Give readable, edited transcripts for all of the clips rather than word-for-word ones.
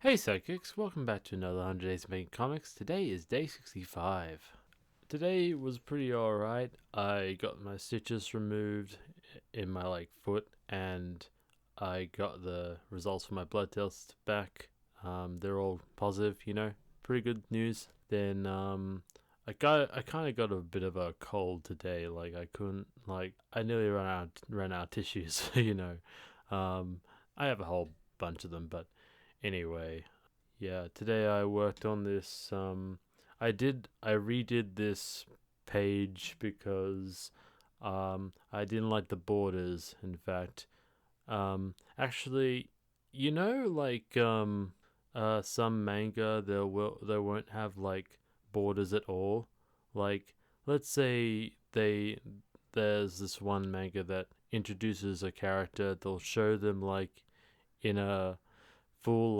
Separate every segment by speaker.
Speaker 1: Hey Psychics, welcome back to another 100 Days of Making Comics. Today is day 65. Today was pretty alright. I got my stitches removed in my foot, and I got the results for my blood tests back. They're all positive, pretty good news. Then I kind of got a bit of a cold today. I couldn't I nearly ran out of tissues. I have a whole bunch of them, but anyway, yeah, today I worked on this. I redid this page because I didn't like the borders. In fact, actually, some manga they won't have borders at all. Like, let's say there's this one manga that introduces a character. They'll show them in a full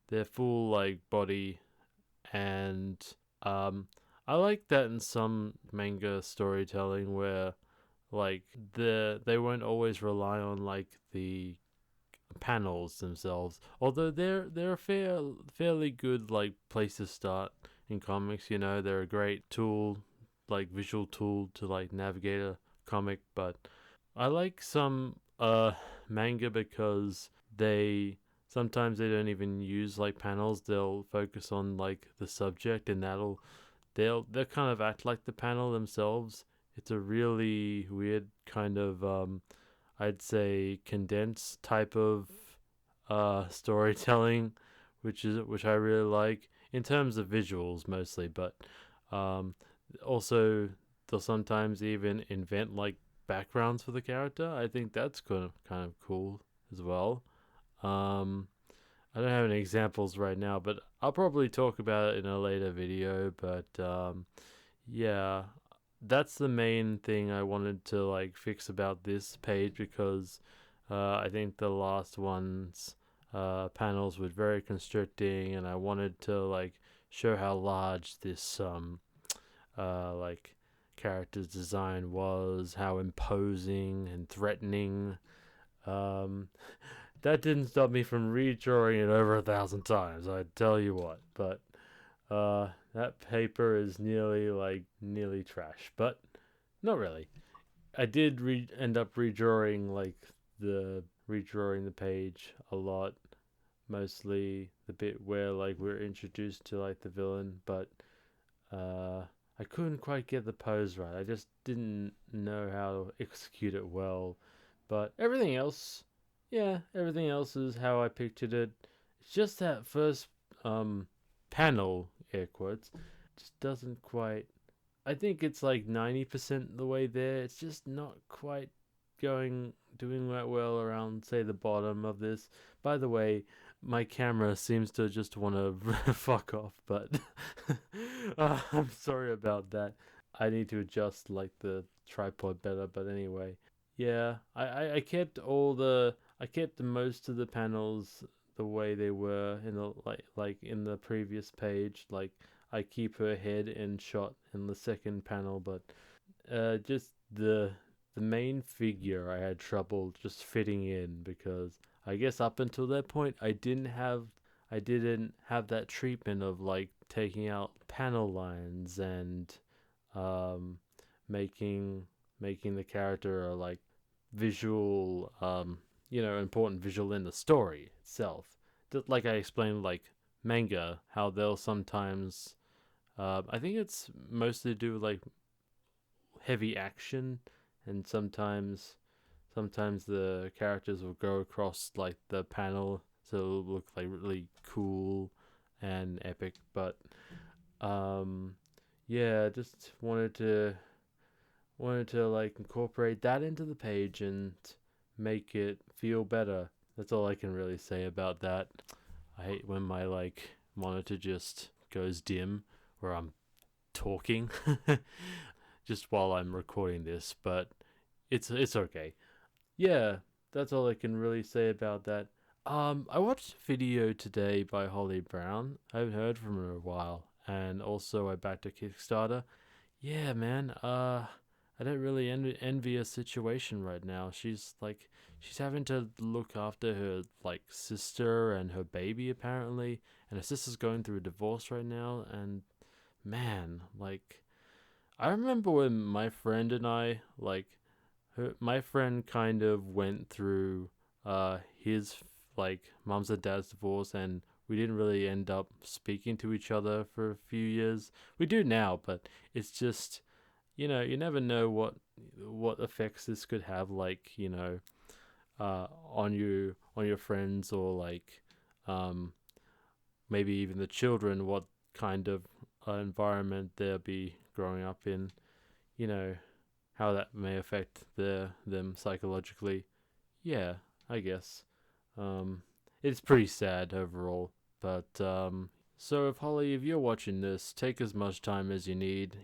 Speaker 1: their full body, and I like that in some manga storytelling where like they won't always rely on the panels themselves, although they're a fairly good place to start in comics. They're a great tool, visual tool to navigate a comic. But I like some manga because they sometimes they don't even use panels. They'll focus on the subject, and they'll kind of act like the panel themselves. It's a really weird kind of I'd say condensed type of storytelling, which I really like in terms of visuals mostly. But um, also they'll sometimes even invent backgrounds for the character. I think that's kind of cool as well. Um, I don't have any examples right now, but I'll probably talk about it in a later video. But yeah, that's the main thing I wanted to fix about this page, because I think the last one's panels were very constricting, and I wanted to show how large this character's design was, how imposing and threatening. Um, that didn't stop me from redrawing it over 1,000 times, I tell you what. But that paper is nearly trash, but not really. I did end up redrawing the page a lot, mostly the bit where we're introduced to the villain, but I couldn't quite get the pose right. I just didn't know how to execute it well. But everything else is how I pictured it. It's just that first panel, air quotes, just doesn't quite. I think it's 90% the way there. It's just not quite doing that well around, say, the bottom of this. By the way, my camera seems to just want to fuck off, but I'm sorry about that. I need to adjust the tripod better. But anyway, yeah, I kept I kept most of the panels the way they were in the in the previous page. I keep her head in shot in the second panel, but just the main figure I had trouble just fitting in, because I guess up until that point I didn't have that treatment of taking out panel lines and um, making the character a visual important visual in the story itself. Just like I explained, manga, how they'll sometimes I think it's mostly to do with heavy action, and sometimes the characters will go across the panel, so it'll look really cool and epic. But yeah, just wanted to incorporate that into the page and make it feel better. That's all I can really say about that. I hate when my monitor just goes dim where I'm talking just while I'm recording this, but it's okay. Yeah, that's all I can really say about that. I watched a video today by Holly Brown. I haven't heard from her in a while, and also I backed a Kickstarter. Yeah, man. I don't really envy her situation right now. She's having to look after her like sister and her baby apparently, and her sister's going through a divorce right now. And man, like I remember when my friend and I my friend kind of went through his like mom's and dad's divorce, and we didn't really end up speaking to each other for a few years. We do now, but it's just, you never know what effects this could have, like, on your friends, or like um maybe even the children, what kind of environment they'll be growing up in, you know, how that may affect them psychologically. Yeah, I guess. It's pretty sad overall, but so if Holly, if you're watching this, take as much time as you need.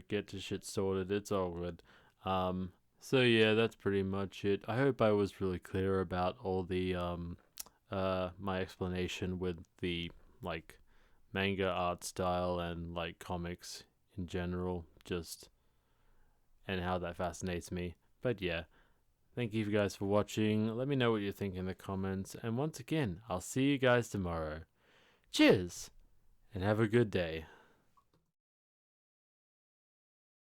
Speaker 1: Get your shit sorted. It's all good. So yeah, that's pretty much it. I hope I was really clear about all the my explanation with the like manga art style and like comics in general, just and how that fascinates me. But yeah, thank you guys for watching. Let me know what you think in the comments. And once again, I'll see you guys tomorrow. Cheers, and have a good day.